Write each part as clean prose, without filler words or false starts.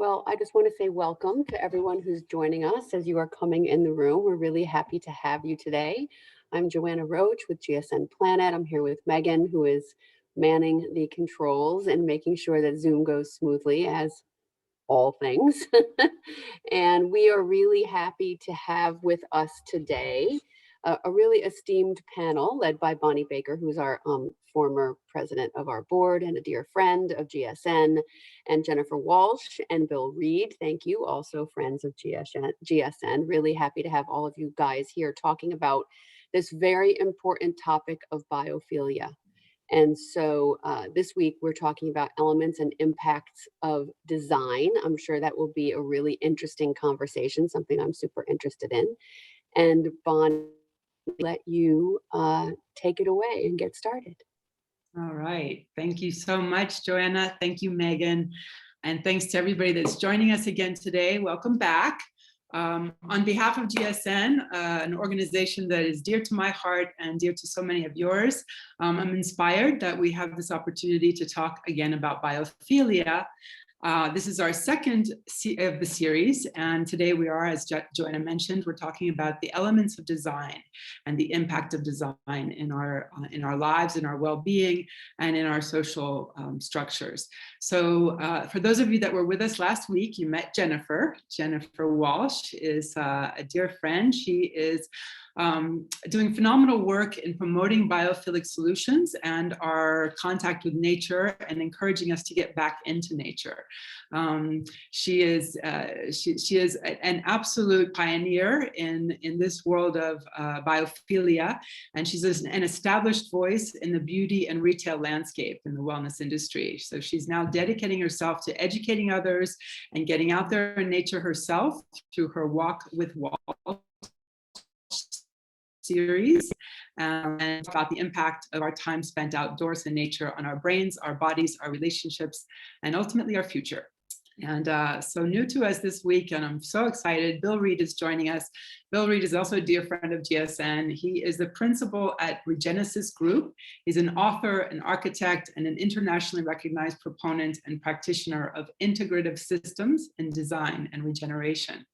Well, I just want to say welcome to everyone who's joining us as you are coming in the room. We're really happy to have you today. I'm Joanna Roach with GSN Planet. I'm here with Megan, who is manning the controls and making sure that Zoom goes smoothly, as all things. And we are really happy to have with us today a really esteemed panel led by Bonnie Baker, who's our former president of our board and a dear friend of GSN, and Jennifer Walsh and Bill Reed. Thank you, also friends of GSN. Really happy to have all of you guys here talking about this very important topic of biophilia. And so this week we're talking about elements and impacts of design. I'm sure that will be a really interesting conversation, something I'm super interested in. And Bonnie, let you take it away and get started. All right. Thank you so much, Joanna. Thank you, Megan. And thanks to everybody that's joining us again today. Welcome back. On behalf of GSN, an organization that is dear to my heart and dear to so many of yours, I'm inspired that we have this opportunity to talk again about biophilia. This is our second of the series, and today we are, as Joanna mentioned, we're talking about the elements of design and the impact of design in our lives, in our well-being, and in our social structures. So for those of you that were with us last week, you met Jennifer. Jennifer Walsh is a dear friend. She is doing phenomenal work in promoting biophilic solutions and our contact with nature and encouraging us to get back into nature. She is an absolute pioneer in this world of biophilia, and she's an established voice in the beauty and retail landscape in the wellness industry. So she's now dedicating herself to educating others and getting out there in nature herself through her Walk with Walsh series, and about the impact of our time spent outdoors in nature on our brains, our bodies, our relationships, and ultimately our future. And so new to us this week, and I'm so excited, Bill Reed is joining us. Bill Reed is also a dear friend of GSN. He is the principal at Regenesis Group. He's an author, an architect, and an internationally recognized proponent and practitioner of integrative systems in design and regeneration.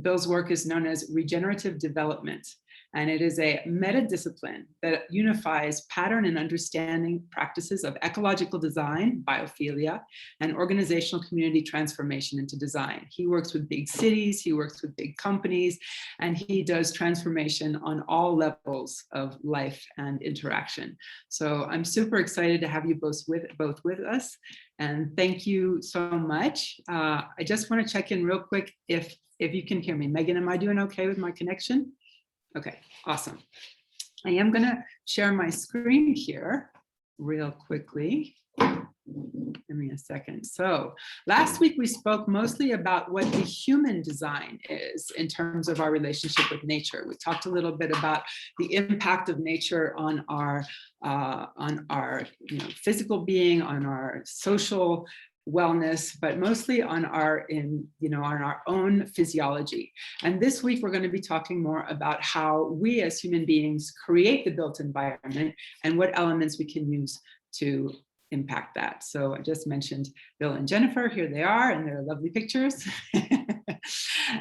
Bill's work is known as regenerative development, and it is a meta-discipline that unifies pattern and understanding practices of ecological design, biophilia, and organizational community transformation into design. He works with big cities, he works with big companies, and he does transformation on all levels of life and interaction. So I'm super excited to have you both with us, and thank you so much. I just want to check in real quick if you can hear me. Megan, am I doing okay with my connection? Okay, awesome. I am going to share my screen here real quickly. Give me a second. So last week we spoke mostly about what the human design is in terms of our relationship with nature. We talked a little bit about the impact of nature on our physical being, on our social wellness, but mostly on our own physiology. And this week we're going to be talking more about how we as human beings create the built environment and what elements we can use to impact that. So I just mentioned Bill and Jennifer. Here they are, and they're lovely pictures.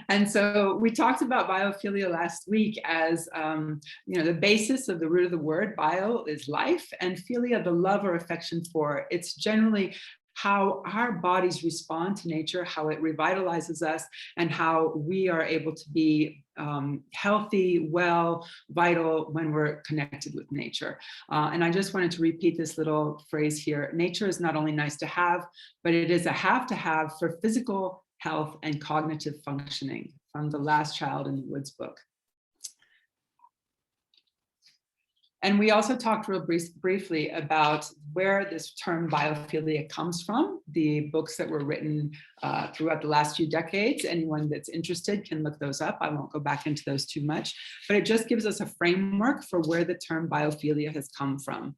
And so we talked about biophilia last week as the basis of the root of the word. Bio is life, and philia, the love or affection for. It's generally how our bodies respond to nature, how it revitalizes us, and how we are able to be healthy, well, vital when we're connected with nature. And I just wanted to repeat this little phrase here. Nature is not only nice to have, but it is a have to have for physical health and cognitive functioning, from The Last Child in the Woods book. And we also talked real briefly about where this term biophilia comes from, the books that were written throughout the last few decades. Anyone that's interested can look those up. I won't go back into those too much, but it just gives us a framework for where the term biophilia has come from.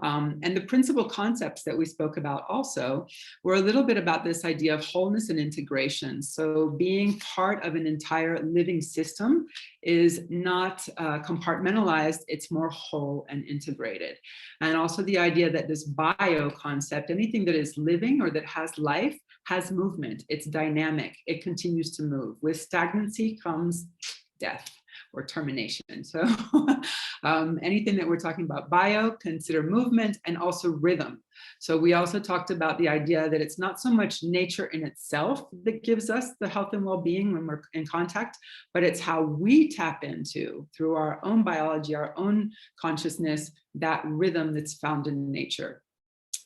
And the principal concepts that we spoke about also were a little bit about this idea of wholeness and integration. So being part of an entire living system is not compartmentalized, it's more whole and integrated. And also the idea that this bio concept, anything that is living or that has life, has movement. It's dynamic. It continues to move. With stagnancy comes death or termination. So anything that we're talking about bio, consider movement and also rhythm. So we also talked about the idea that it's not so much nature in itself that gives us the health and well-being when we're in contact, but it's how we tap into, through our own biology, our own consciousness, that rhythm that's found in nature.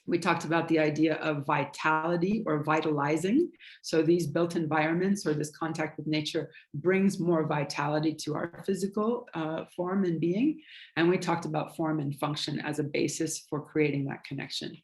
We talked about the idea of vitality or vitalizing. So these built environments or this contact with nature brings more vitality to our physical form and being. And we talked about form and function as a basis for creating that connection.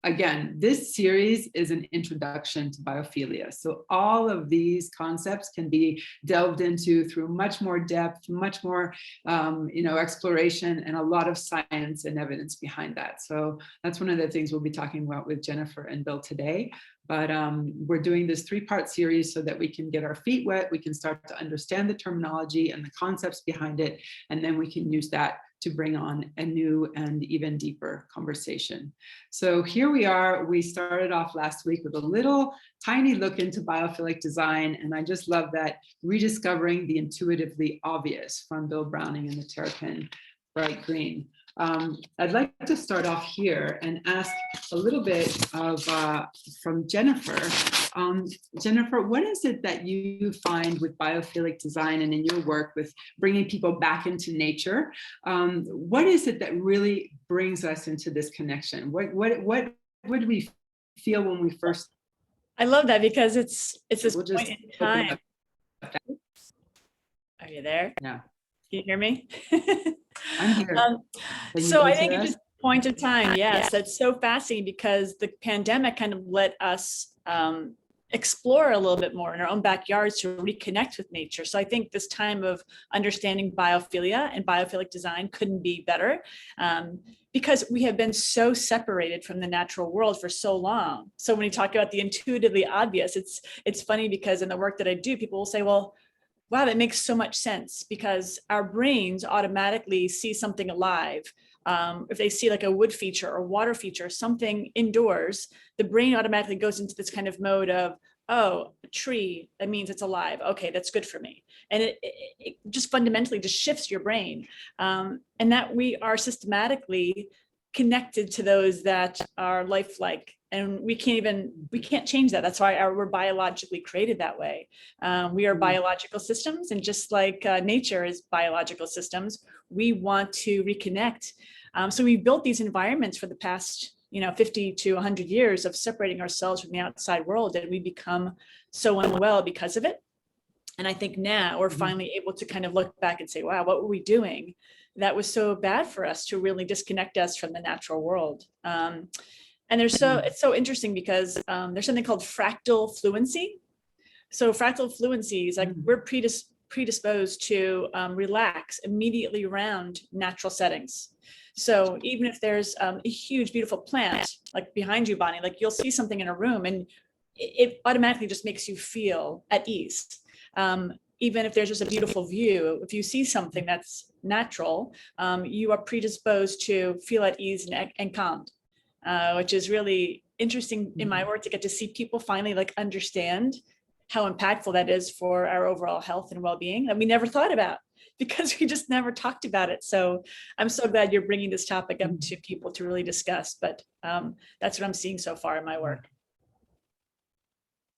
Again, this series is an introduction to biophilia. So all of these concepts can be delved into through much more depth, much more exploration, and a lot of science and evidence behind that. So that's one of the things we'll be talking about with Jennifer and Bill today. But we're doing this 3-part series so that we can get our feet wet, we can start to understand the terminology and the concepts behind it, and then we can use that to bring on a new and even deeper conversation. So here we are. We started off last week with a little tiny look into biophilic design, and I just love that, rediscovering the intuitively obvious, from Bill Browning and the Terrapin Bright Green. I'd like to start off here and ask a little bit of from Jennifer. Jennifer, what is it that you find with biophilic design and in your work with bringing people back into nature? What is it that really brings us into this connection? What do we feel when we first? I love that, because it's this We'll point in time. Are you there? Yeah. Can you hear me? I'm here. So I think it's just point of time. Yes, that's so fascinating, because the pandemic kind of let us explore a little bit more in our own backyards to reconnect with nature. So I think this time of understanding biophilia and biophilic design couldn't be better, because we have been so separated from the natural world for so long. So when you talk about the intuitively obvious, it's funny, because in the work that I do, people will say, well, wow, that makes so much sense, because our brains automatically see something alive. If they see like a wood feature or water feature, something indoors, the brain automatically goes into this kind of mode of, oh, a tree, that means it's alive. Okay, that's good for me. And it just fundamentally just shifts your brain. And that we are systematically connected to those that are lifelike. And we can't change that. That's why we're biologically created that way. We are biological systems, and just like nature is biological systems, we want to reconnect. So we built these environments for the past 50 to 100 years of separating ourselves from the outside world, and we become so unwell because of it. And I think now we're finally able to kind of look back and say, wow, what were we doing that was so bad for us to really disconnect us from the natural world? And it's so interesting, because there's something called fractal fluency. So fractal fluency is like we're predisposed to relax immediately around natural settings. So even if there's a huge, beautiful plant, like behind you, Bonnie, like you'll see something in a room and it automatically just makes you feel at ease. Even if there's just a beautiful view, if you see something that's natural, you are predisposed to feel at ease and calmed. Which is really interesting in my work, to get to see people finally like understand how impactful that is for our overall health and well-being that we never thought about, because we just never talked about it. So I'm so glad you're bringing this topic up to people to really discuss, but that's what I'm seeing so far in my work.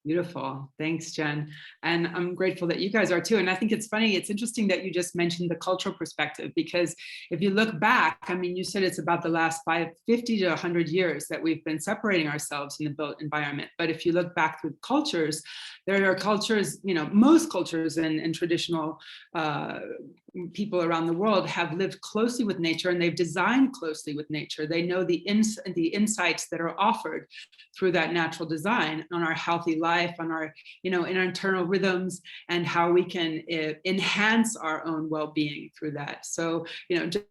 Beautiful. Thanks, Jen. And I'm grateful that you guys are too. And I think it's funny, it's interesting that you just mentioned the cultural perspective, because if you look back, I mean, you said it's about the last 50 to 100 years that we've been separating ourselves in the built environment. But if you look back through cultures, there are cultures, most cultures and traditional people around the world have lived closely with nature, and they've designed closely with nature. They know the insights that are offered through that natural design on our healthy life, on our, in our internal rhythms, and how we can enhance our own well-being through that. So,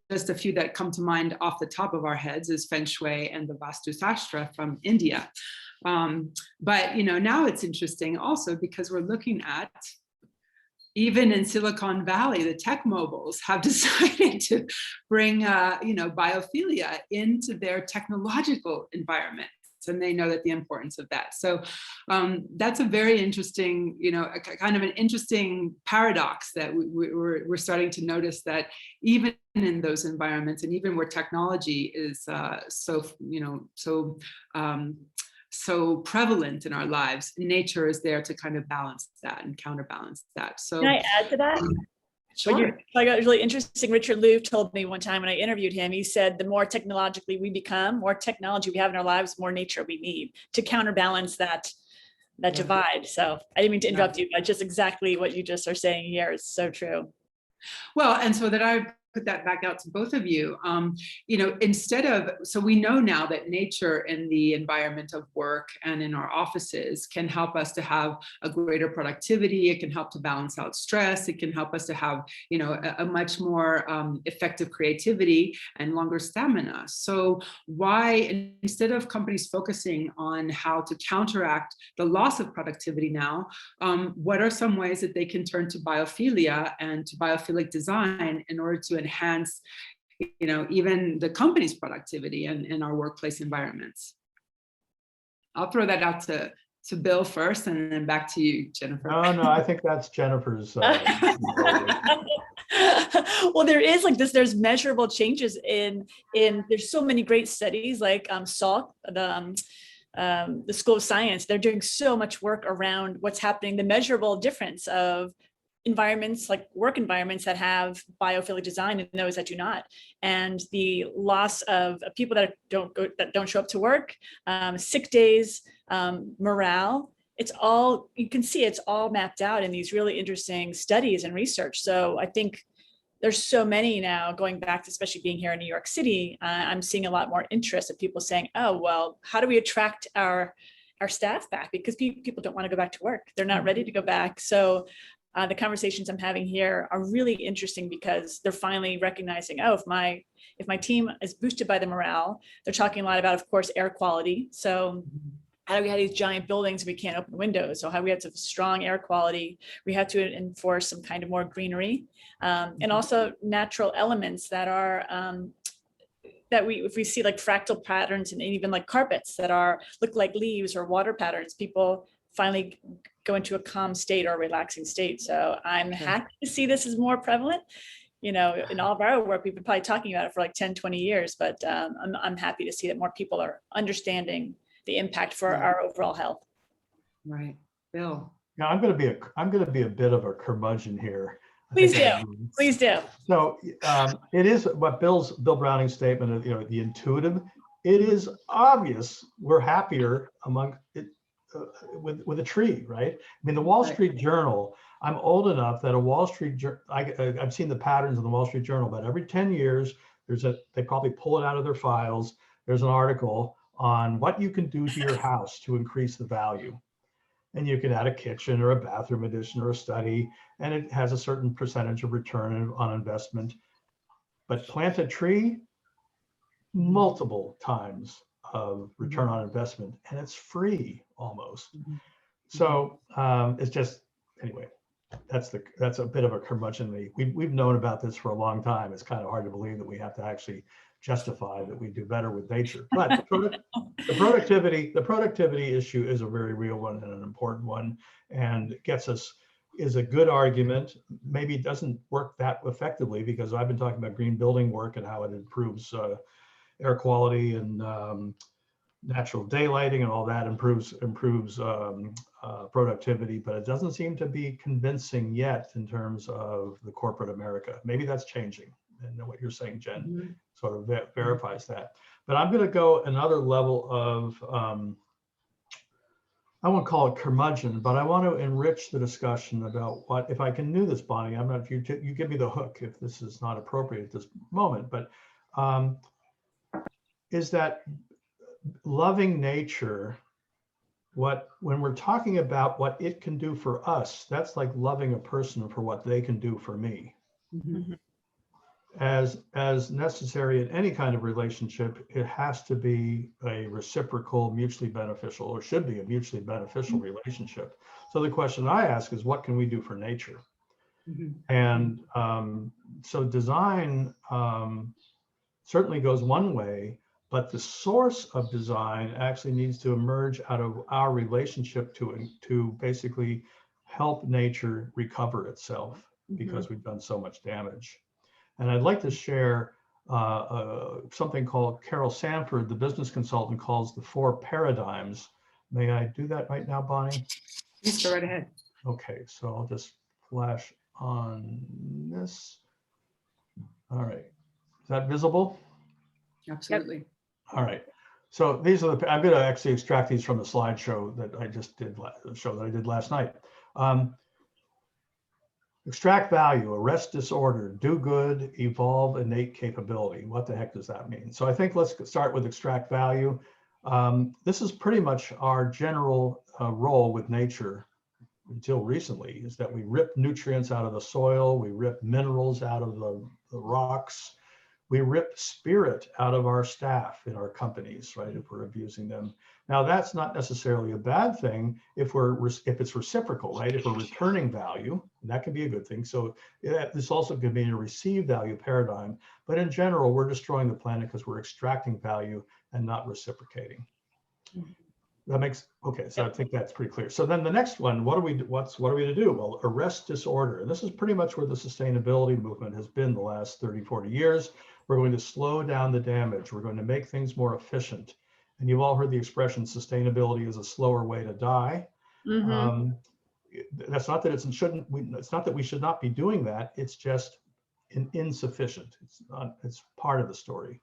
just a few that come to mind off the top of our heads is Feng Shui and the Vastu Sastra from India. But, now it's interesting also, because we're looking at, even in Silicon Valley, the tech moguls have decided to bring, biophilia into their technological environment. and they know that the importance of that. So that's a very interesting, kind of an interesting paradox that we're starting to notice, that even in those environments, and even where technology is so prevalent in our lives, nature is there to kind of balance that and counterbalance that. So can I add to that? Sure. I got really interesting. Richard Louv told me one time when I interviewed him, he said, the more technologically we become, more technology we have in our lives, more nature we need to counterbalance that divide. So I didn't mean to interrupt you, but just exactly what you just are saying here is so true. Well, and so that I put that back out to both of you, so we know now that nature in the environment of work and in our offices can help us to have a greater productivity. It can help to balance out stress. It can help us to have, a much more effective creativity and longer stamina. So why, instead of companies focusing on how to counteract the loss of productivity now, what are some ways that they can turn to biophilia and to biophilic design in order to enhance, even the company's productivity in our workplace environments? I'll throw that out to Bill first, and then back to you, Jennifer. No, I think that's Jennifer's. Well, there is there's measurable changes in there's so many great studies like Salk, the School of Science. They're doing so much work around what's happening, the measurable difference of environments, like work environments that have biophilic design and those that do not, and the loss of people that don't show up to work, sick days, morale. It's all, you can see it's all mapped out in these really interesting studies and research. So I think there's so many now, going back to especially being here in New York City, I'm seeing a lot more interest of people saying, oh, well, how do we attract our staff back? Because people don't want to go back to work. They're not ready to go back. So the conversations I'm having here are really interesting because they're finally recognizing, oh, if my team is boosted by the morale, they're talking a lot about, of course, air quality. So how do we have these giant buildings and we can't open windows? So how do we have to have strong air quality? We have to enforce some kind of more greenery, and also natural elements that are if we see like fractal patterns and even like carpets that look like leaves or water patterns, people finally go into a calm state or a relaxing state. So I'm happy to see this is more prevalent. In all of our work, we've been probably talking about it for like 10, 20 years, but I'm happy to see that more people are understanding the impact for our overall health. Right. Bill. Now I'm going to be a bit of a curmudgeon here. Please do. So it is what Bill Browning's statement of, the intuitive, it is obvious we're happier among it with a tree, right? I mean, the Wall Street Journal, I'm old enough that a Wall Street, I've seen the patterns in the Wall Street Journal, but every 10 years, they probably pull it out of their files. There's an article on what you can do to your house to increase the value. And you can add a kitchen or a bathroom addition or a study, and it has a certain percentage of return on investment. But plant a tree, multiple times of return on investment, and it's free almost. So it's just, anyway, that's a bit of a curmudgeonly. We've known about this for a long time. It's kind of hard to believe that we have to actually justify that we do better with nature. But the productivity issue is a very real one and an important one, and is a good argument. Maybe it doesn't work that effectively because I've been talking about green building work and how it improves air quality and natural daylighting and all that improves productivity, but it doesn't seem to be convincing yet in terms of the corporate America. Maybe that's changing, and what you're saying, Jen, sort of verifies that. But I'm going to go another level of, I won't call it curmudgeon, but I want to enrich the discussion about what, if I can do this, Bonnie, I'm not, you give me the hook if this is not appropriate at this moment, but is that loving nature, when we're talking about what it can do for us, that's like loving a person for what they can do for me. As necessary in any kind of relationship, it has to be a reciprocal, mutually beneficial, or should be a mutually beneficial relationship. So the question I ask is, what can we do for nature? And so design certainly goes one way, but the source of design actually needs to emerge out of our relationship to basically help nature recover itself because we've done so much damage. And I'd like to share something called Carol Sanford, the business consultant, calls the 4 paradigms. May I do that right now, Bonnie? Please go right ahead. Okay, so I'll just flash on this. All right, is that visible? Absolutely. All right. So these are the, I'm going to actually extract these from the slideshow that I just did, show that I did last night. Extract value, arrest disorder, do good, evolve innate capability. What the heck does that mean? So I think let's start with extract value. This is pretty much our general role with nature until recently, is that we rip nutrients out of the soil, we rip minerals out of the rocks, we rip spirit out of our staff in our companies, right, if we're abusing them. Now, that's not necessarily a bad thing if it's reciprocal, right? If we're returning value, that can be a good thing. So this also could be a receive value paradigm. But in general, we're destroying the planet because we're extracting value and not reciprocating. That makes, okay, so I think that's pretty clear. So then the next one, what are we to do? Well, arrest disorder. And this is pretty much where the sustainability movement has been the last 30, 40 years. We're going to slow down the damage. We're going to make things more efficient. And you've all heard the expression, sustainability is a slower way to die. That's not that it's not that we should not be doing that. It's just insufficient. It's part of the story.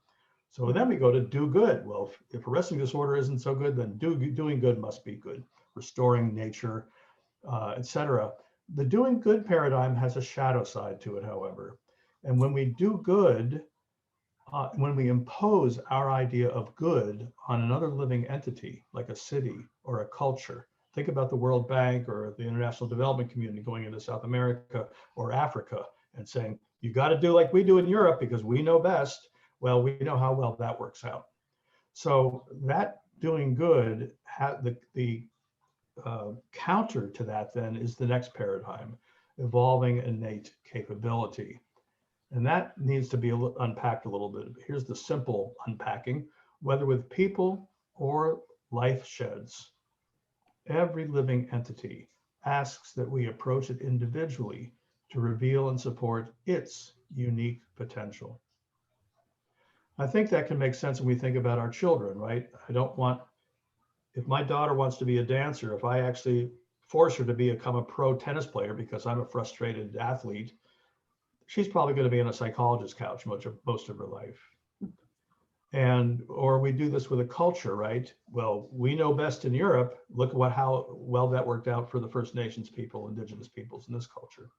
So then we go to do good. Well, if arresting disorder isn't so good, then doing good must be good. Restoring nature, etc. The doing good paradigm has a shadow side to it, however. And when we do good, when we impose our idea of good on another living entity, like a city or a culture, think about the World Bank or the International Development Community going into South America or Africa and saying, you got to do like we do in Europe because we know best. Well, we know how well that works out. So that doing good, the counter to that then is the next paradigm, evolving innate capability. And that needs to be unpacked a little bit. Here's the simple unpacking. Whether with people or life sheds, every living entity asks that we approach it individually to reveal and support its unique potential. I think that can make sense when we think about our children, right? If my daughter wants to be a dancer, if I actually force her to become a pro tennis player because I'm a frustrated athlete, she's probably going to be on a psychologist's couch most of her life. Or we do this with a culture, right? Well, we know best in Europe. Look at how well that worked out for the First Nations people, indigenous peoples in this culture.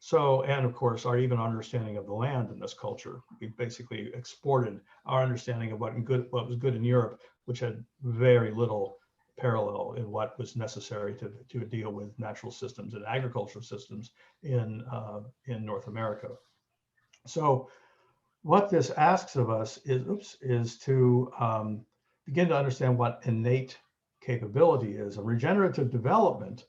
So, and of course, our understanding of the land in this culture, we basically exported our understanding of what was good in Europe, which had very little parallel in what was necessary to deal with natural systems and agricultural systems in North America. So, what this asks of us is to begin to understand what innate capability is. A regenerative development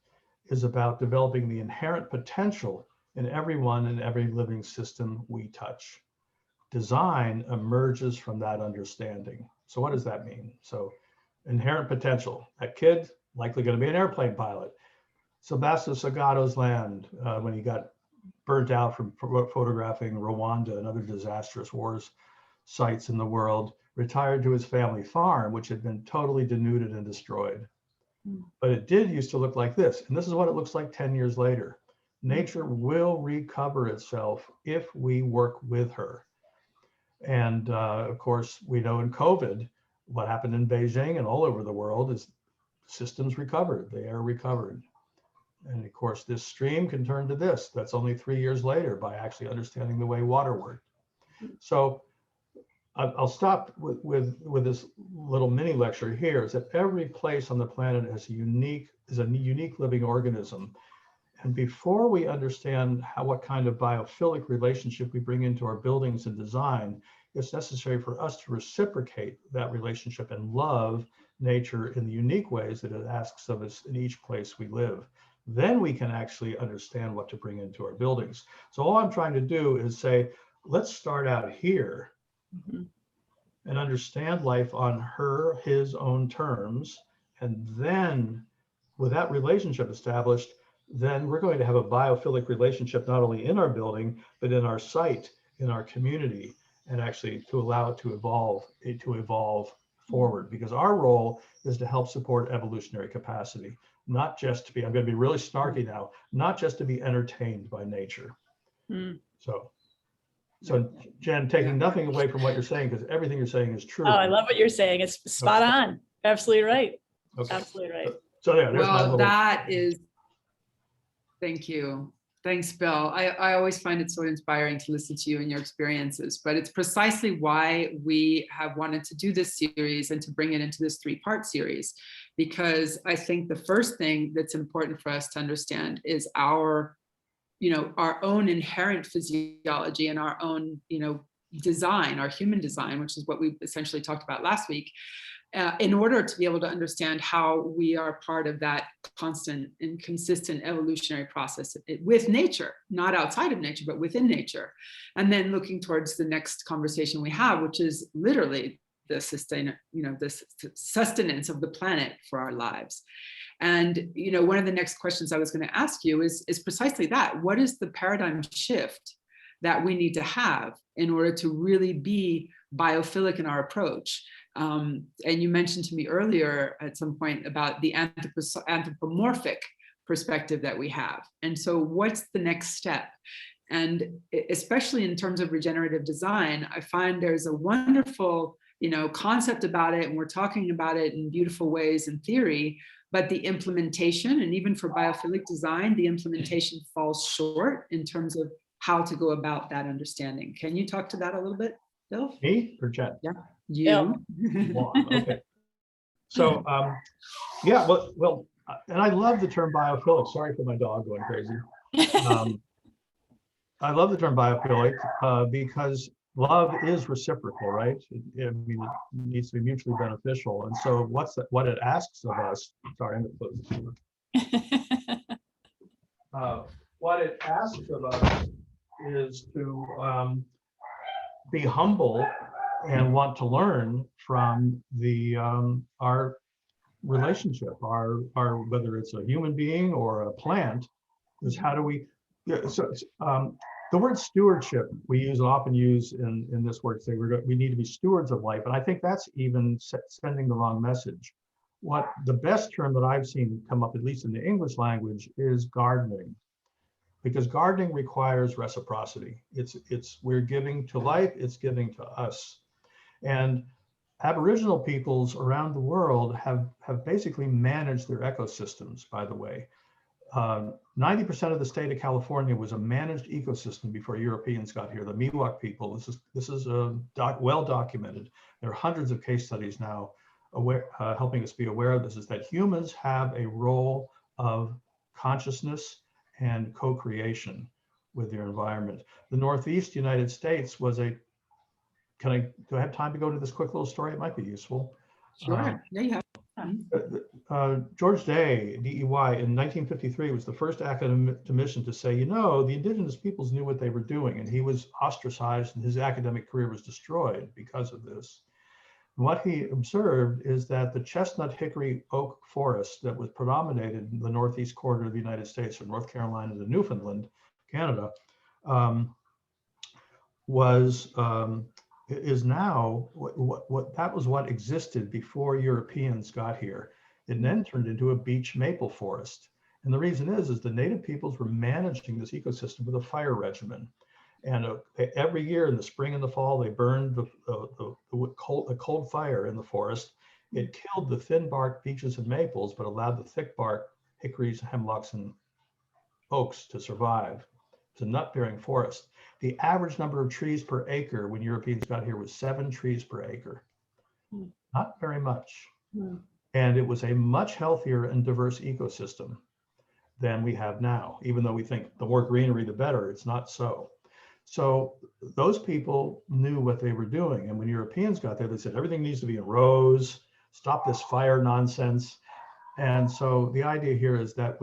is about developing the inherent potential in everyone and every living system we touch. Design emerges from that understanding. So what does that mean? So inherent potential. That kid likely going to be an airplane pilot. Sebastian Sagato's land, when he got burnt out from photographing Rwanda and other disastrous wars sites in the world, retired to his family farm, which had been totally denuded and destroyed. But it did used to look like this. And this is what it looks like 10 years later. Nature will recover itself if we work with her. And of course, we know in COVID, what happened in Beijing and all over the world is systems recovered, the air recovered. And of course, this stream can turn to this. That's only 3 years later by actually understanding the way water worked. So I'll stop with this little mini lecture here, is that every place on the planet is a unique living organism. And before we understand what kind of biophilic relationship we bring into our buildings and design, it's necessary for us to reciprocate that relationship and love nature in the unique ways that it asks of us in each place we live. Then we can actually understand what to bring into our buildings. So all I'm trying to do is say, let's start out here and understand life on his own terms. And then with that relationship established, then we're going to have a biophilic relationship, not only in our building, but in our site, in our community, and actually to allow it to evolve forward, because our role is to help support evolutionary capacity, not just to be, I'm going to be really snarky now, not just to be entertained by nature. Mm. So Jen, taking nothing away from what you're saying, because everything you're saying is true. Oh, I love what you're saying. It's spot on. Absolutely right. Okay. Absolutely right. So yeah, there's my Well, little... that is, thank you. Thanks, Bill. I always find it so inspiring to listen to you and your experiences, but it's precisely why we have wanted to do this series and to bring it into this 3-part series, because I think the first thing that's important for us to understand is our own inherent physiology and our own, design, our human design, which is what we essentially talked about last week, in order to be able to understand how we are part of that constant and consistent evolutionary process with nature, not outside of nature, but within nature. And then looking towards the next conversation we have, which is literally the sustenance of the planet for our lives. And one of the next questions I was going to ask you is precisely that. What is the paradigm shift that we need to have in order to really be biophilic in our approach? And you mentioned to me earlier at some point about the anthropomorphic perspective that we have. And so what's the next step? And especially in terms of regenerative design, I find there's a wonderful concept about it, and we're talking about it in beautiful ways in theory, but the implementation, and even for biophilic design, the implementation falls short in terms of how to go about that understanding. Can you talk to that a little bit, Bill? Me or Jen? Yeah, you. Well, okay. So, yeah, well, and I love the term biophilic. Sorry for my dog going crazy. I love the term biophilic because love is reciprocal, right? It needs to be mutually beneficial. And so what it asks of us, sorry, I'm going to close this door. What it asks of us is to be humble and want to learn from our relationship, our whether it's a human being or a plant, is how do we, the word stewardship we often use in this work, say we need to be stewards of life. And I think that's even sending the wrong message. What the best term that I've seen come up, at least in the English language, is gardening. Because gardening requires reciprocity. We're giving to life, it's giving to us. And Aboriginal peoples around the world have basically managed their ecosystems, by the way. 90% of the state of California was a managed ecosystem before Europeans got here. The Miwok people, this is well documented. There are hundreds of case studies now helping us be aware of this, is that humans have a role of consciousness and co-creation with their environment. The Northeast United States was do I have time to go into this quick little story? It might be useful. Sure, yeah, you have. George Day, DEY, in 1953 was the first academician to say, the indigenous peoples knew what they were doing, and he was ostracized and his academic career was destroyed because of this. What he observed is that the chestnut hickory oak forest that was predominated in the northeast corridor of the United States, from North Carolina to Newfoundland, Canada, is now that was what existed before Europeans got here. It then turned into a beech maple forest. And the reason is the native peoples were managing this ecosystem with a fire regimen. And every year in the spring and the fall, they burned the cold fire in the forest. It killed the thin bark beeches and maples, but allowed the thick bark hickories, hemlocks, and oaks to survive. It's a nut-bearing forest. The average number of trees per acre when Europeans got here was 7 trees per acre. Not very much. And it was a much healthier and diverse ecosystem than we have now. Even though we think the more greenery, the better, it's not so. So those people knew what they were doing. And when Europeans got there, they said, everything needs to be in rows, stop this fire nonsense. And so the idea here is that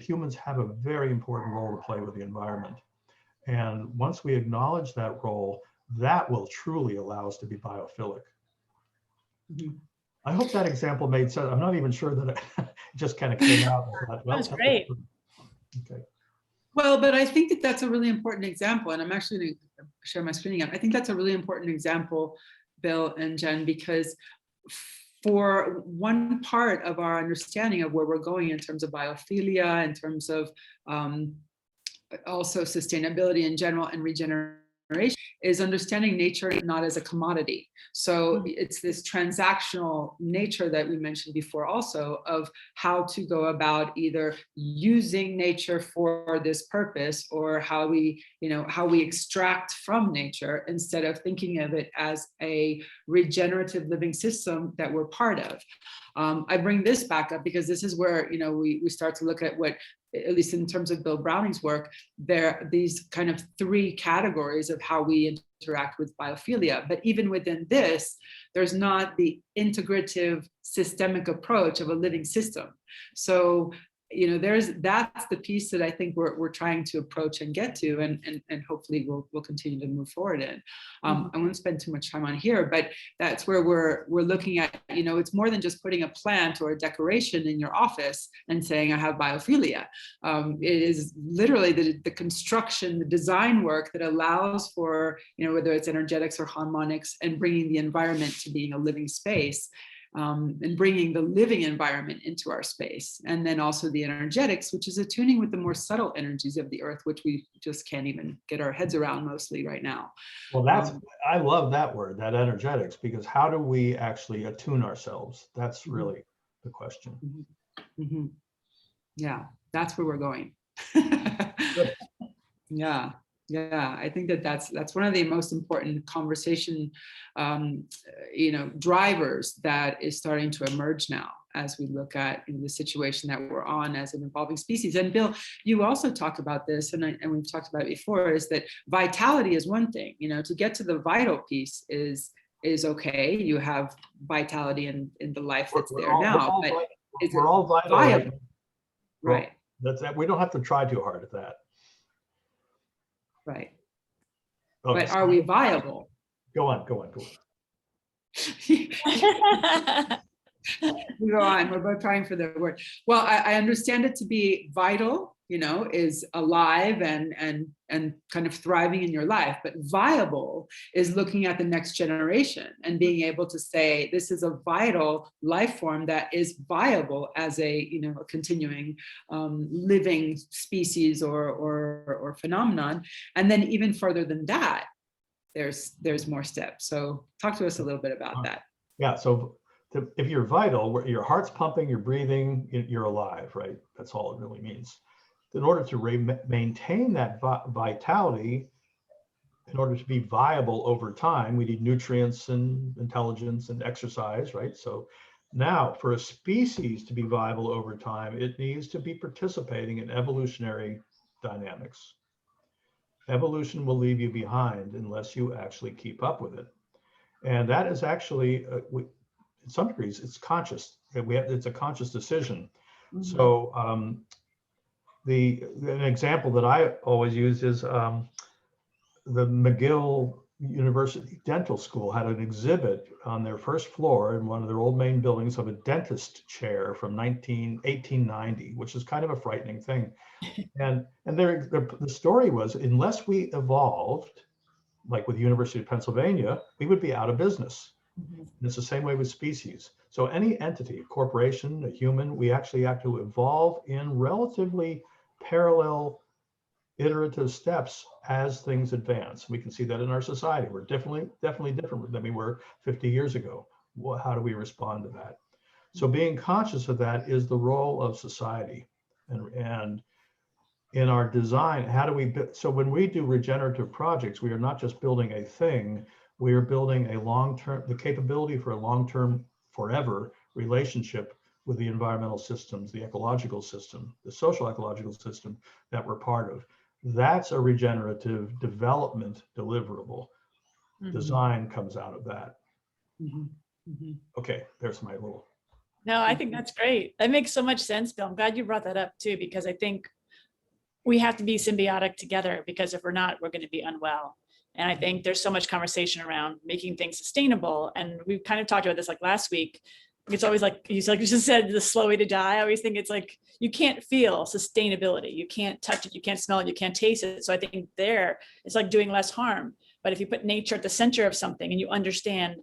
humans have a very important role to play with the environment. And once we acknowledge that role, that will truly allow us to be biophilic. I hope that example made sense. I'm not even sure that it just kind of came out. That was great. Okay. Well, but I think that that's a really important example, and I'm actually going to share my screen again. I think that's a really important example, Bill and Jen, because for one part of our understanding of where we're going in terms of biophilia, in terms of also sustainability in general and regeneration, is understanding nature not as a commodity. So it's this transactional nature that we mentioned before also of how to go about either using nature for this purpose or how we extract from nature instead of thinking of it as a regenerative living system that we're part of. I bring this back up because this is where we start to look at what, at least in terms of Bill Browning's work, there are these kind of three categories of how we interact with biophilia. But even within this, there's not the integrative systemic approach of a living system. So that's the piece that I think we're trying to approach and get to, and hopefully we'll continue to move forward in. I won't spend too much time on here, but that's where we're looking at, it's more than just putting a plant or a decoration in your office and saying I have biophilia. It is literally the construction, the design work that allows for, whether it's energetics or harmonics, and bringing the environment to being a living space. And bringing the living environment into our space. And then also the energetics, which is attuning with the more subtle energies of the earth, which we just can't even get our heads around mostly right now. Well, I love that word, that energetics, because how do we actually attune ourselves? That's really the question. Yeah, that's where we're going. Yeah, I think that's one of the most important conversation, drivers that is starting to emerge now as we look at the situation that we're on as an evolving species. And Bill, you also talk about this, and we've talked about it before, is that vitality is one thing. To get to the vital piece is okay. You have vitality in the life that's there now, but we're all vital, right? That's that. We don't have to try too hard at that. Right. Okay, but are we viable? Go on. Go on. We're both trying for the word. Well, I understand it to be vital, is alive and kind of thriving in your life. But viable is looking at the next generation and being able to say, this is a vital life form that is viable as a, a continuing living species or phenomenon. And then even further than that, there's more steps. So talk to us a little bit about that. Yeah. So if you're vital, your heart's pumping, you're breathing, you're alive, right? That's all it really means. In order to maintain that vitality, in order to be viable over time, we need nutrients and intelligence and exercise, right? So now for a species to be viable over time, it needs to be participating in evolutionary dynamics. Evolution will leave you behind unless you actually keep up with it. And that is actually, in some degrees, it's conscious. It's a conscious decision. So an example that I always use is the McGill University Dental School had an exhibit on their first floor in one of their old main buildings of a dentist chair from 1890, which is kind of a frightening thing. And the story was, unless we evolved, like with the University of Pennsylvania, we would be out of business. And it's the same way with species. So any entity, a corporation, a human, we actually have to evolve in relatively parallel iterative steps as things advance. We can see that in our society. We're definitely different than we were 50 years ago. How do we respond to that? So being conscious of that is the role of society. And in our design, so when we do regenerative projects, we are not just building a thing, we are building the capability for a long-term, forever relationship with the environmental systems, the ecological system, the social ecological system that we're part of. That's a regenerative development deliverable. Design comes out of that. Okay, there's my little. No, I think that's great. That makes so much sense, Bill. I'm glad you brought that up too, because I think we have to be symbiotic together, because if we're not, we're going to be unwell. And I think there's so much conversation around making things sustainable. And we've kind of talked about this like last week. It's always like you just said, the slow way to die. I always think it's like, you can't feel sustainability. You can't touch it. You can't smell it. You can't taste it. So I think it's like doing less harm. But if you put nature at the center of something and you understand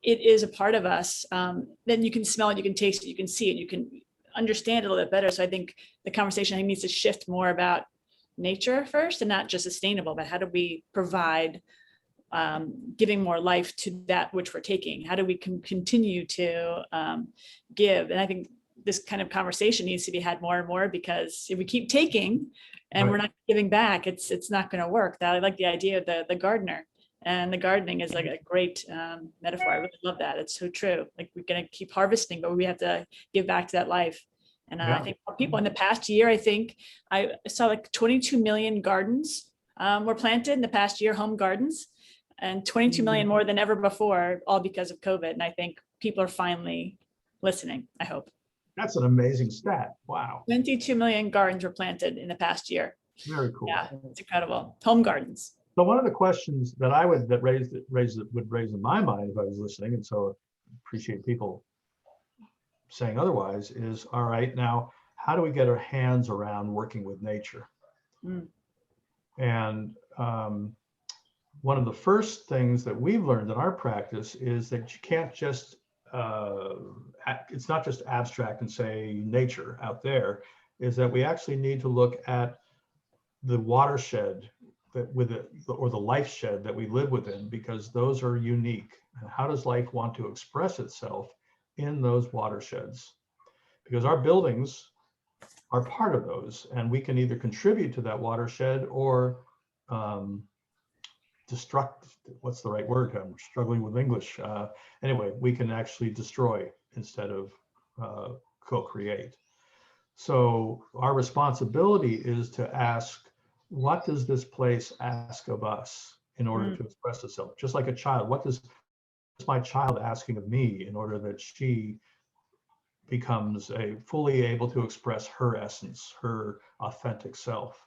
it is a part of us, then you can smell it, you can taste it, you can see it, you can understand it a little bit better. So I think the conversation needs to shift more about nature first and not just sustainable, but how do we provide giving more life to that which we're taking? How do we continue to give? And I think this kind of conversation needs to be had more and more, because if we keep taking and we're not giving back, it's not going to work. I like the idea of the gardener, and the gardening is like a great metaphor. I really love that. It's so true. Like, we're going to keep harvesting, but we have to give back to that life. And I think people in the past year, I think I saw like 22 million gardens were planted in the past year, home gardens, and 22 million more than ever before, all because of COVID. And I think people are finally listening, I hope. That's an amazing stat. Wow. 22 million gardens were planted in the past year. Very cool. Yeah, it's incredible. Home gardens. So one of the questions that would raise in my mind if I was listening, and so appreciate people saying otherwise, is, all right, now how do we get our hands around working with nature? And one of the first things that we've learned in our practice is that you can't just it's not just abstract and say nature out there, is that we actually need to look at the watershed or the life shed that we live within, because those are unique. And how does life want to express itself in those watersheds? Because our buildings are part of those, and we can either contribute to that watershed or destruct. What's the right word? I'm struggling with English. Anyway, we can actually destroy instead of co-create. So our responsibility is to ask, what does this place ask of us in order to express itself? Just like a child, what is my child asking of me in order that she becomes fully able to express her essence, her authentic self?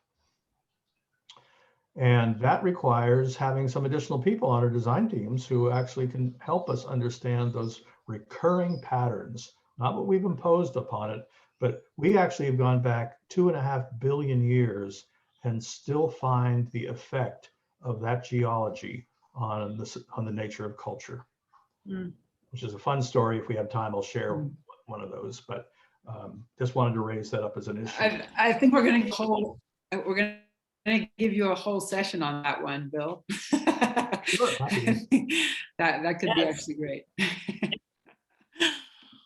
And that requires having some additional people on our design teams who actually can help us understand those recurring patterns, not what we've imposed upon it, but we actually have gone back 2.5 billion years and still find the effect of that geology on the nature of culture, which is a fun story. If we have time, I'll share one of those, but just wanted to raise that up as an issue. I think we're going to give you a whole session on that one, Bill. Sure, that could be actually great.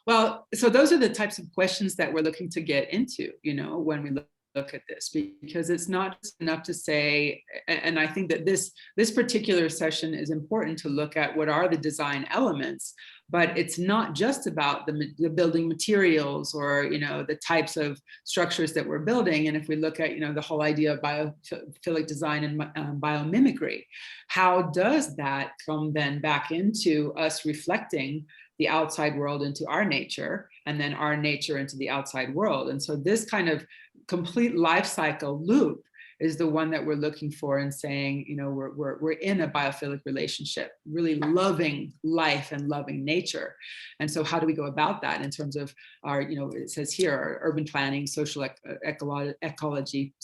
Well, so those are the types of questions that we're looking to get into, when we look at this, because it's not just enough to say, and I think that this particular session is important to look at what are the design elements, but it's not just about the building materials or, the types of structures that we're building. And if we look at, the whole idea of biophilic design and biomimicry, how does that come then back into us reflecting the outside world into our nature, and then our nature into the outside world? And so this kind of complete life cycle loop is the one that we're looking for and saying, we're in a biophilic relationship, really loving life and loving nature. And so how do we go about that in terms of our, it says here, our urban planning, social ecology,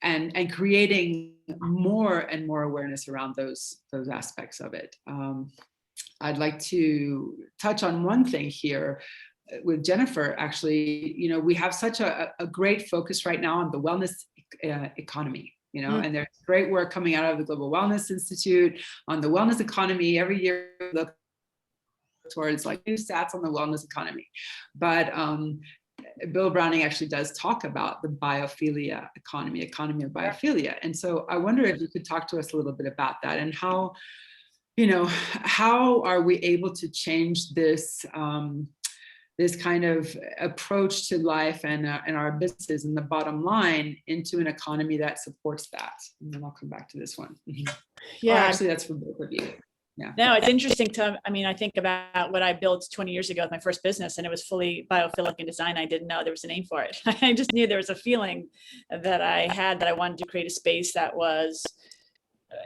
and creating more and more awareness around those aspects of it. I'd like to touch on one thing here with Jennifer. Actually, we have such a great focus right now on the wellness economy, and there's great work coming out of the Global Wellness Institute on the wellness economy. Every year we look towards like new stats on the wellness economy. But Bill Browning actually does talk about the biophilia economy of biophilia. And so I wonder if you could talk to us a little bit about that, and how are we able to change this this kind of approach to life and our businesses and the bottom line into an economy that supports that? And then I'll come back to this one. Yeah, actually, that's for both of you. Yeah. No, it's interesting I think about what I built 20 years ago with my first business, and it was fully biophilic in design. I didn't know there was a name for it. I just knew there was a feeling that I had that I wanted to create a space that was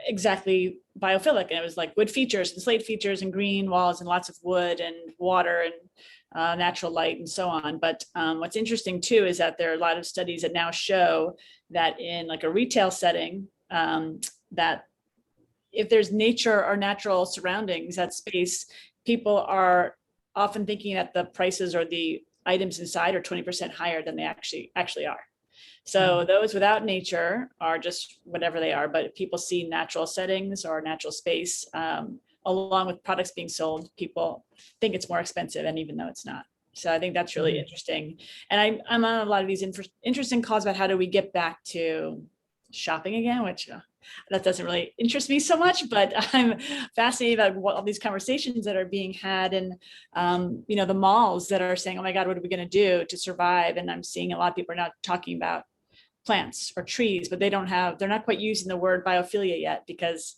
exactly biophilic, and it was like wood features and slate features and green walls and lots of wood and water and natural light and so on. But what's interesting too is that there are a lot of studies that now show that in like a retail setting, that if there's nature or natural surroundings, that space, people are often thinking that the prices or the items inside are 20% higher than they actually are. So those without nature are just whatever they are, but if people see natural settings or natural space, along with products being sold, people think it's more expensive, and even though it's not. So I think that's really interesting. And I'm on a lot of these interesting calls about how do we get back to shopping again, which that doesn't really interest me so much, but I'm fascinated about all these conversations that are being had, and the malls that are saying, oh my God, what are we going to do to survive? And I'm seeing a lot of people are now talking about plants or trees, but they're not quite using the word biophilia yet, because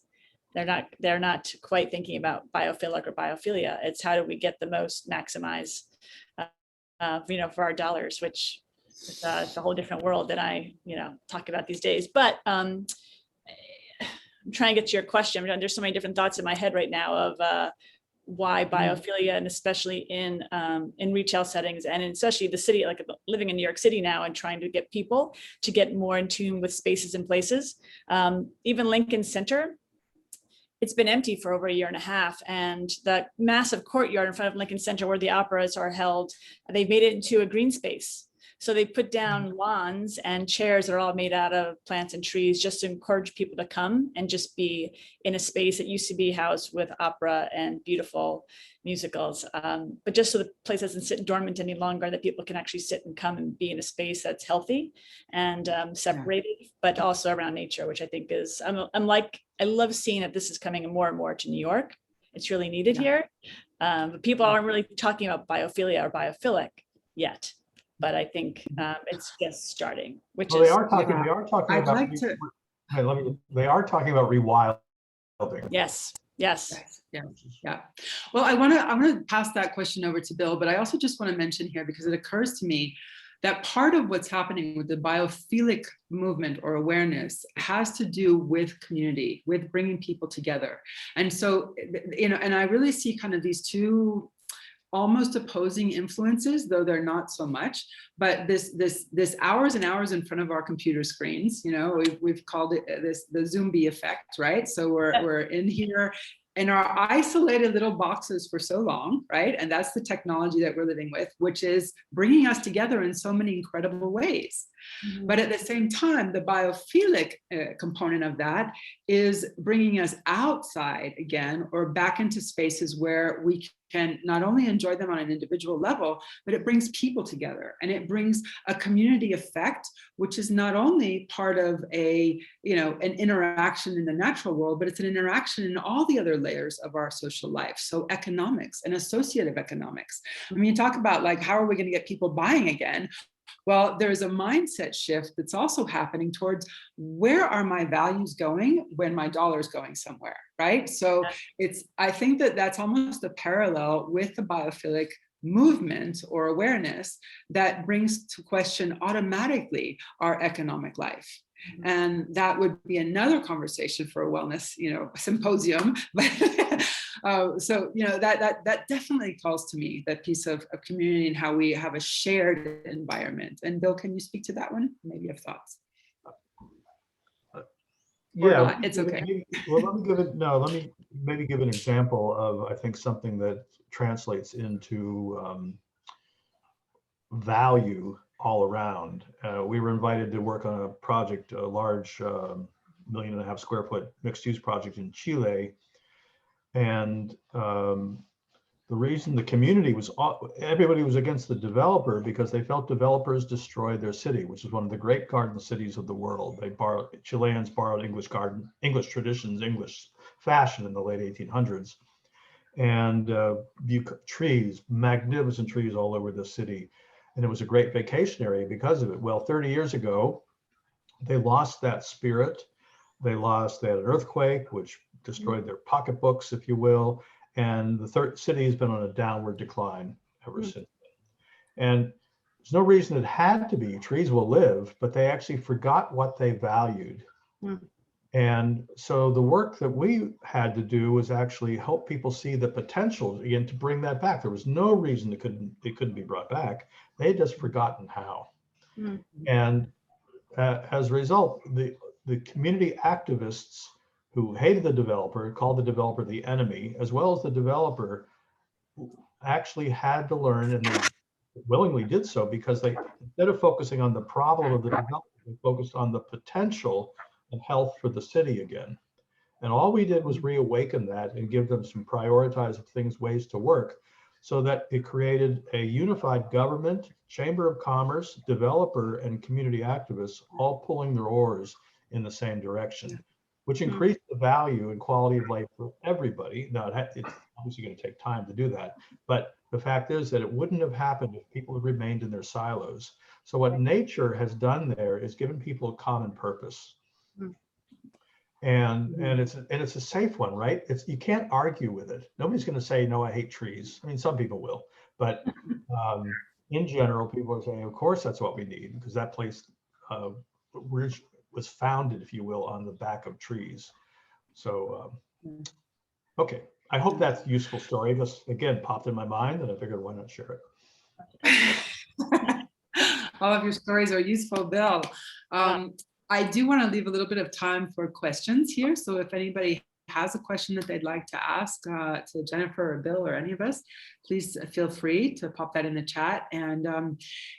they're not quite thinking about biophilic or biophilia. It's how do we get the most maximize, for our dollars, which is a whole different world that I, talk about these days. But I'm trying to get to your question. There's so many different thoughts in my head right now of why biophilia, and especially in retail settings, and especially the city, like living in New York City now and trying to get people to get more in tune with spaces and places. Even Lincoln Center, it's been empty for over 1.5 years, and the massive courtyard in front of Lincoln Center where the operas are held, they've made it into a green space. So they put down lawns and chairs that are all made out of plants and trees, just to encourage people to come and just be in a space that used to be housed with opera and beautiful musicals. But just so the place doesn't sit dormant any longer, that people can actually sit and come and be in a space that's healthy and separated, but also around nature, which I think is, I love seeing that this is coming more and more to New York. It's really needed here. But people aren't really talking about biophilia or biophilic yet. But I think it's just starting, which is. They are talking about. They are talking about rewilding. Yes. Yeah. Well, I want to pass that question over to Bill, but I also just want to mention here, because it occurs to me that part of what's happening with the biophilic movement or awareness has to do with community, with bringing people together. And so, and I really see kind of these two almost opposing influences, though they're not so much. But this hours and hours in front of our computer screens, we've called it the zombie effect, right? So we're in here in our isolated little boxes for so long, right? And that's the technology that we're living with, which is bringing us together in so many incredible ways. Mm-hmm. But at the same time, the biophilic component of that is bringing us outside again, or back into spaces where we can not only enjoy them on an individual level, but it brings people together, and it brings a community effect, which is not only part of an interaction in the natural world, but it's an interaction in all the other layers of our social life. So economics and associative economics. I mean, you talk about like, how are we going to get people buying again? Well, there's a mindset shift that's also happening towards, where are my values going when my dollar is going somewhere, right? So I think that's almost a parallel with the biophilic movement or awareness that brings to question automatically our economic life. Mm-hmm. And that would be another conversation for a wellness, symposium. So, that definitely calls to me, that piece of community and how we have a shared environment. And Bill, can you speak to that one? Maybe you have thoughts. Yeah, it's okay. Let me maybe give an example of, I think, something that translates into value all around. We were invited to work on a project, a large 1.5 million square foot mixed use project in Chile. And the reason the community everybody was against the developer, because they felt developers destroyed their city, which is one of the great garden cities of the world. Chileans borrowed English traditions, English fashion in the late 1800s. And trees, magnificent trees all over the city. And it was a great vacation area because of it. Well, 30 years ago, they lost that spirit. They had an earthquake, which destroyed their pocketbooks, if you will. And the city has been on a downward decline ever since. And there's no reason it had to be. Trees will live, but they actually forgot what they valued. And so the work that we had to do was actually help people see the potential, again, to bring that back. There was no reason it couldn't be brought back. They had just forgotten how. Mm. And as a result, the community activists who hated the developer, called the developer the enemy, as well as the developer, actually had to learn, and they willingly did so, because they, instead of focusing on the problem of the developer, they focused on the potential of health for the city again. And all we did was reawaken that and give them some prioritized things, ways to work, so that it created a unified government, chamber of commerce, developer, and community activists all pulling their oars in the same direction, which increased the value and quality of life for everybody. Now, it's obviously going to take time to do that, but the fact is that it wouldn't have happened if people had remained in their silos. So what nature has done there is given people a common purpose. And it's a safe one, right? You can't argue with it. Nobody's going to say, no, I hate trees. I mean, some people will, but in general, people are saying, of course, that's what we need, because that place was founded, if you will, on the back of trees. So, okay, I hope that's a useful story. Just again popped in my mind, and I figured, why not share it? All of your stories are useful, Bill. I do want to leave a little bit of time for questions here. So if anybody has a question that they'd like to ask to Jennifer or Bill or any of us, please feel free to pop that in the chat. And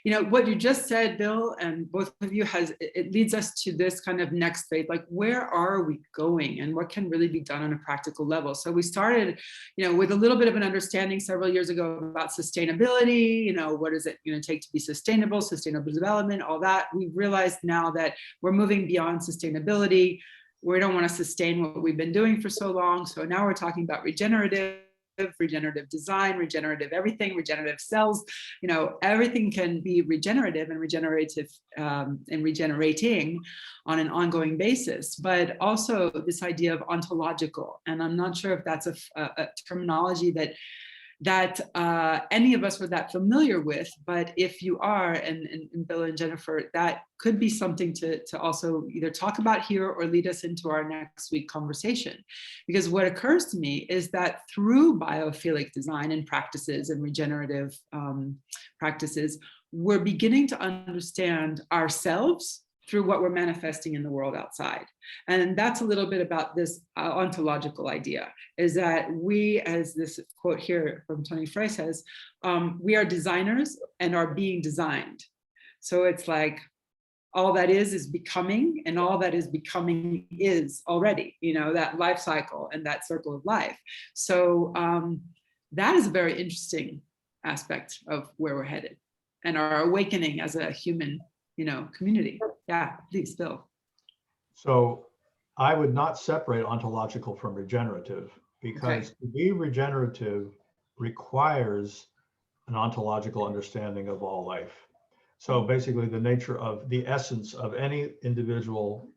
you know, what you just said, Bill, and both of you, it leads us to this kind of next phase, like where are we going and what can really be done on a practical level? So we started, you know, with a little bit of an understanding several years ago about sustainability, you know, what is it going to take to be sustainable development, all that. We realized now that we're moving beyond sustainability. We don't want to sustain what we've been doing for so long. So now we're talking about regenerative design, regenerative everything, regenerative cells. You know, everything can be regenerative and regenerative and regenerating on an ongoing basis, but also this idea of ontological. And I'm not sure if that's a terminology that any of us were that familiar with, but if you are, and Bill and Jennifer, that could be something to also either talk about here or lead us into our next week conversation. Because what occurs to me is that through biophilic design and practices and regenerative practices, we're beginning to understand ourselves through what we're manifesting in the world outside. And that's a little bit about this ontological idea, is that we, as this quote here from Tony Frey says, we are designers and are being designed. So it's like, all that is becoming, and all that is becoming is already, you know, that life cycle and that circle of life. So that is a very interesting aspect of where we're headed and our awakening as a human, you know, community. Yeah, please, Bill. So I would not separate ontological from regenerative, because to be regenerative requires an ontological understanding of all life. So basically the nature of the essence of any individual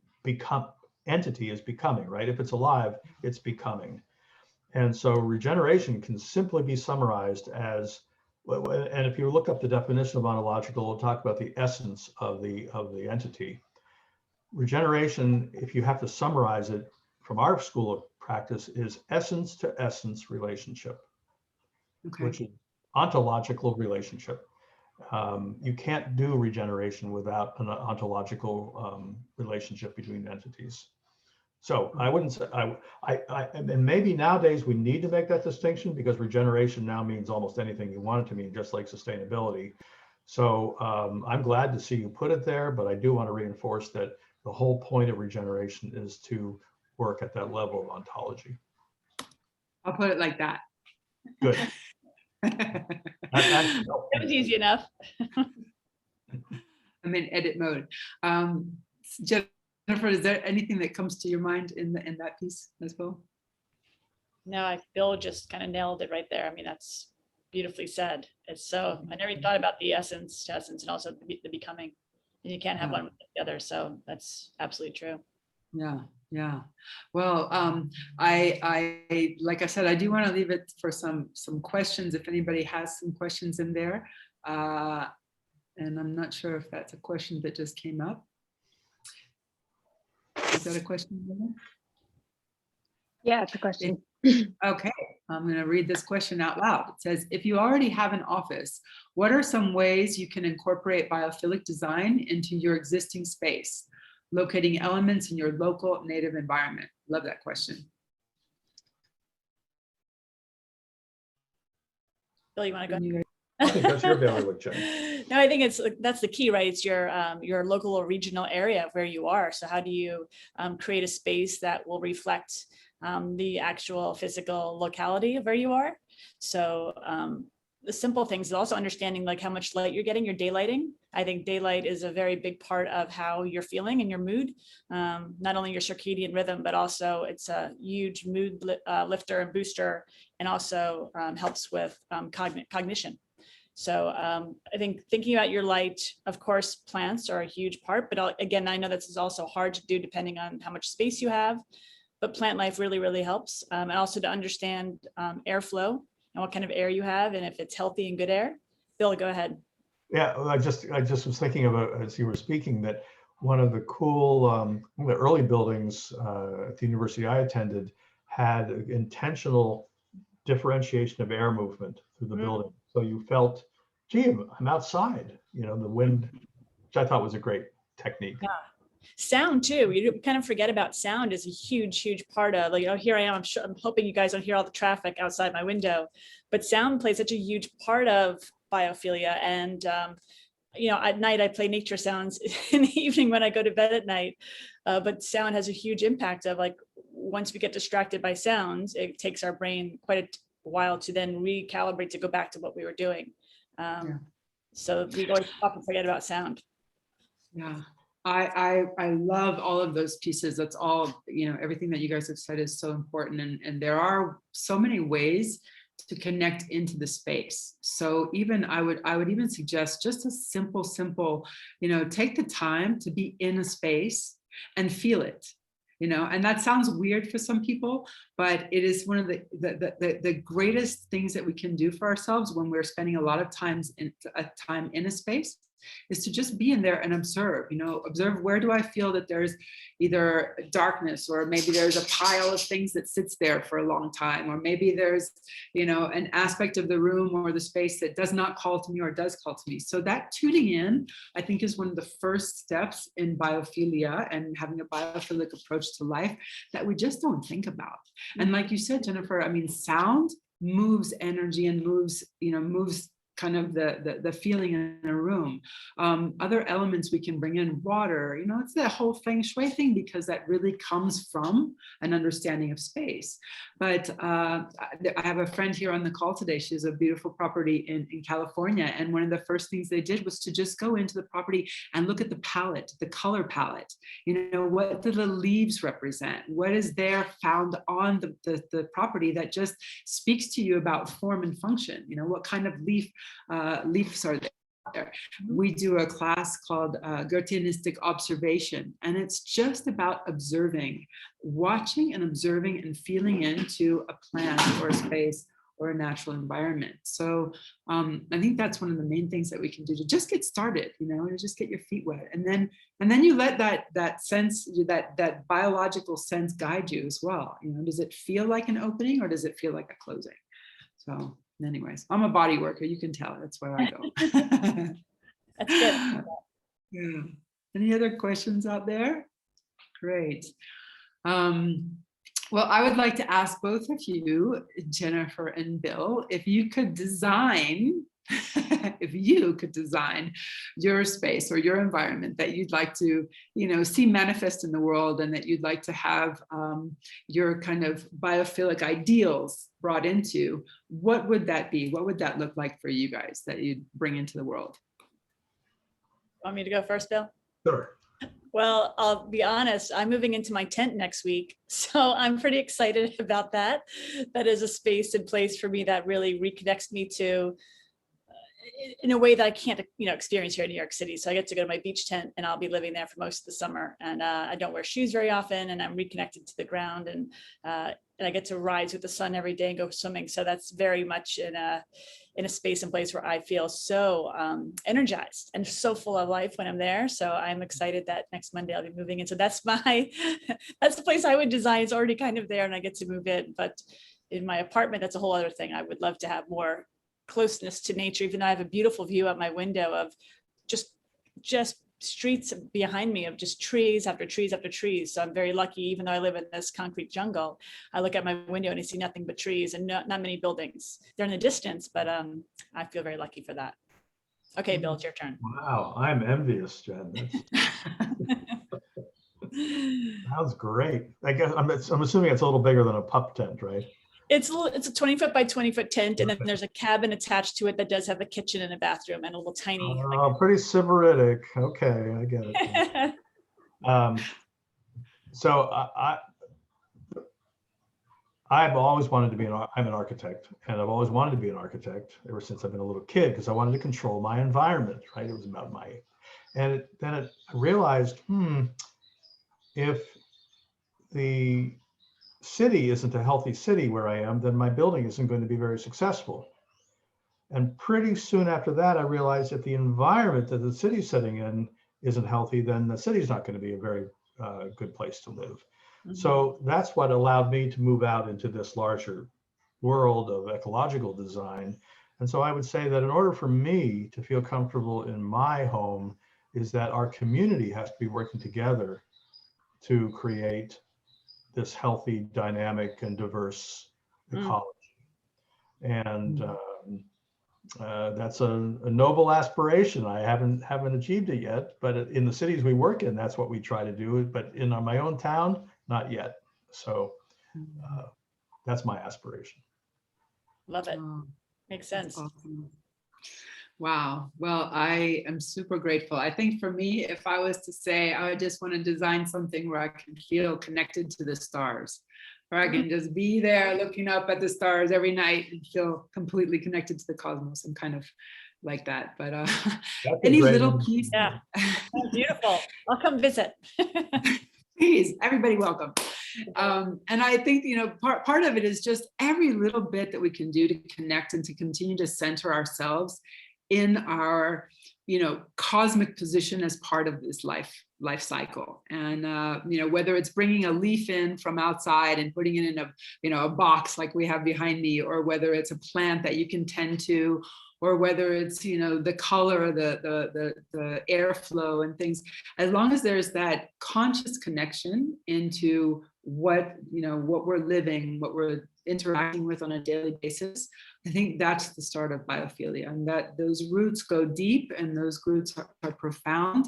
entity is becoming, right? If it's alive, it's becoming. And so regeneration can simply be summarized as, and if you look up the definition of ontological, we'll talk about the essence of the entity. Regeneration, if you have to summarize it from our school of practice, is essence to essence relationship, which is ontological relationship. You can't do regeneration without an ontological relationship between entities. So I wouldn't say, and maybe nowadays we need to make that distinction, because regeneration now means almost anything you want it to mean, just like sustainability. So I'm glad to see you put it there, but I do want to reinforce that the whole point of regeneration is to work at that level of ontology. I'll put it like that. Good. That was easy enough. I'm in edit mode. Jennifer, is there anything that comes to your mind in that piece as well? No, Bill just kind of nailed it right there. I mean, that's beautifully said. It's so, I never even thought about the essence to essence and also the becoming. And you can't have one without the other. So that's absolutely true. Yeah, yeah. Well, I like I said, I do want to leave it for some questions if anybody has some questions in there. And I'm not sure if that's a question that just came up. that a question? Yeah, it's a question. Okay, I'm going to read this question out loud. It says, if you already have an office, what are some ways you can incorporate biophilic design into your existing space, locating elements in your local native environment? Love that question. Bill, you want to go? I think that's your bailiwick, Jen. No, I think that's the key, right? It's your local or regional area where you are. So how do you create a space that will reflect the actual physical locality of where you are? So the simple things is also understanding like how much light you're getting, your daylighting. I think daylight is a very big part of how you're feeling and your mood, not only your circadian rhythm, but also it's a huge mood lifter and booster, and also helps with cognition. So I think thinking about your light, of course, plants are a huge part, but again, I know this is also hard to do depending on how much space you have, but plant life really, really helps. And also to understand airflow and what kind of air you have and if it's healthy and good air. Bill, go ahead. Yeah, I just was thinking about, as you were speaking, that one of the cool, one of the early buildings at the university I attended had intentional differentiation of air movement through the building. So you felt, gee, I'm outside, the wind, which I thought was a great technique. Yeah. Sound too. You kind of forget about sound is a huge, huge part of, here I am. I'm hoping you guys don't hear all the traffic outside my window, but sound plays such a huge part of biophilia. And, at night I play nature sounds in the evening when I go to bed at night. But sound has a huge impact of once we get distracted by sounds, it takes our brain quite a while to then recalibrate to go back to what we were doing. So we always often forget about sound. Yeah. I love all of those pieces. That's all, everything that you guys have said is so important. And there are so many ways to connect into the space. So even I would even suggest just a simple, take the time to be in a space and feel it, and that sounds weird for some people, but it is one of the greatest things that we can do for ourselves when we're spending a lot of time in a space, is to just be in there and observe, observe where do I feel that there's either darkness, or maybe there's a pile of things that sits there for a long time, or maybe there's, an aspect of the room or the space that does not call to me or does call to me. So that tuning in, I think, is one of the first steps in biophilia and having a biophilic approach to life that we just don't think about. And like you said, Jennifer, I mean, sound moves energy and moves kind of the feeling in a room. Other elements we can bring in, water, it's the whole feng shui thing, because that really comes from an understanding of space. But I have a friend here on the call today. She has a beautiful property in California. And one of the first things they did was to just go into the property and look at the palette, the color palette. What do the leaves represent? What is there found on the property that just speaks to you about form and function? What kind of leaves are there. We do a class called Goetheanistic observation, and it's just about observing, watching and observing and feeling into a plant or a space or a natural environment. So I think that's one of the main things that we can do to just get started, and just get your feet wet, and then you let that sense, that biological sense guide you as well. Does it feel like an opening, or does it feel like a closing? So anyways, I'm a body worker. You can tell. That's where I go. That's good. Yeah. Any other questions out there? Great. Well, I would like to ask both of you, Jennifer and Bill, if you could design your space or your environment that you'd like to, see manifest in the world, and that you'd like to have your kind of biophilic ideals brought into, what would that be? What would that look like for you guys that you'd bring into the world? Want me to go first, Bill? Sure. Well, I'll be honest, I'm moving into my tent next week, so I'm pretty excited about that. That is a space and place for me that really reconnects me to in a way that I can't, experience here in New York City. So I get to go to my beach tent and I'll be living there for most of the summer. And I don't wear shoes very often, and I'm reconnected to the ground, and I get to rise with the sun every day and go swimming. So that's very much in a space and place where I feel so energized and so full of life when I'm there. So I'm excited that next Monday I'll be moving in. So that's that's the place I would design. It's already kind of there and I get to move in. But in my apartment, that's a whole other thing. I would love to have more closeness to nature, even though I have a beautiful view out my window of just streets behind me of just trees after trees after trees. So I'm very lucky, even though I live in this concrete jungle, I look at my window and I see nothing but trees and not many buildings. They're in the distance, but I feel very lucky for that. Okay, Bill, it's your turn. Wow, I'm envious, Jen. Sounds great. I guess I'm assuming it's a little bigger than a pup tent, right? It's a 20-foot by 20-foot tent, and then there's a cabin attached to it that does have a kitchen and a bathroom and a little tiny. Pretty sybaritic. Okay, I get it. So I've always wanted to be I'm an architect, and I've always wanted to be an architect ever since I've been a little kid, because I wanted to control my environment, right? It was about I realized, if the city isn't a healthy city where I am, then my building isn't going to be very successful. And pretty soon after that, I realized if the environment that the city's setting in isn't healthy, then the city's not going to be a very good place to live. Mm-hmm. So that's what allowed me to move out into this larger world of ecological design. And so I would say that in order for me to feel comfortable in my home is that our community has to be working together to create this healthy, dynamic, and diverse ecology. And that's a noble aspiration. I haven't achieved it yet, but in the cities we work in, that's what we try to do. But in my own town, not yet. So that's my aspiration. Love it. Makes sense. Awesome. Wow. Well, I am super grateful. I think for me, if I was to say, I would just want to design something where I can feel connected to the stars, where I can just be there looking up at the stars every night and feel completely connected to the cosmos. I'm kind of like that, but any little piece. Yeah. Oh, beautiful. I'll come visit. Please, everybody welcome. And I think, part of it is just every little bit that we can do to connect and to continue to center ourselves in our, cosmic position as part of this life cycle. And, whether it's bringing a leaf in from outside and putting it in a box like we have behind me, or whether it's a plant that you can tend to, or whether it's, the color, the airflow and things, as long as there's that conscious connection into what we're living, what we're interacting with on a daily basis, I think that's the start of biophilia, and that those roots go deep and those roots are profound,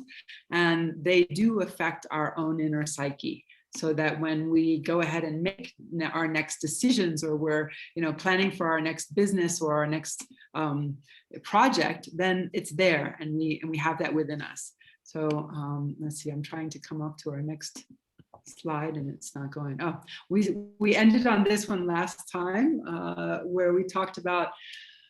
and they do affect our own inner psyche. So that when we go ahead and make our next decisions, or we're planning for our next business or our next project, then it's there, and we have that within us. So let's see, I'm trying to come up to our next slide and it's not going. Oh, we ended on this one last time where we talked about,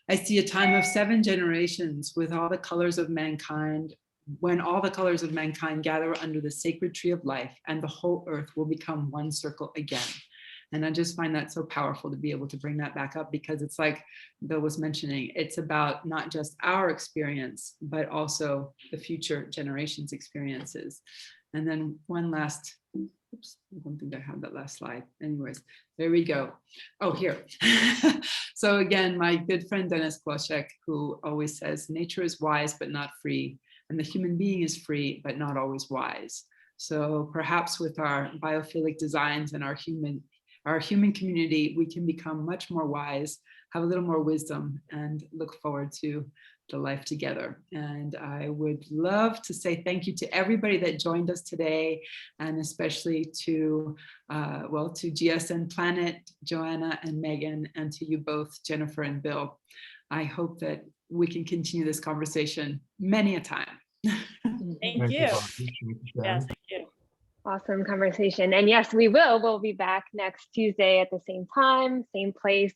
I see a time of 7 generations with all the colors of mankind, when all the colors of mankind gather under the sacred tree of life, and the whole earth will become one circle again. And I just find that so powerful to be able to bring that back up, because it's like Bill was mentioning, it's about not just our experience, but also the future generations' experiences. And then one last, oops, I don't think I have that last slide. Anyways, there we go. Oh, here. So again, my good friend Dennis Kloschek, who always says, nature is wise, but not free. And the human being is free, but not always wise. So perhaps with our biophilic designs and our human community, we can become much more wise, have a little more wisdom, and look forward to the life together. And I would love to say thank you to everybody that joined us today, and especially to GSN Planet, Joanna and Megan, and to you both, Jennifer and Bill. I hope that we can continue this conversation many a time. Thank you. Yes, thank you. Awesome conversation. And yes, we will. We'll be back next Tuesday at the same time, same place.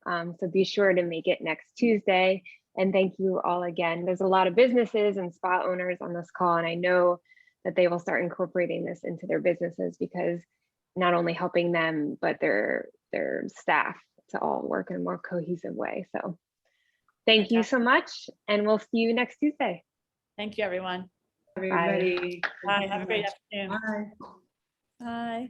So be sure to make it next Tuesday. And thank you all again. There's a lot of businesses and spa owners on this call, and I know that they will start incorporating this into their businesses, because not only helping them, but their staff to all work in a more cohesive way. So thank you so much, and we'll see you next Tuesday. Thank you, everyone. Everybody. Bye. Have a great afternoon. Bye. Bye.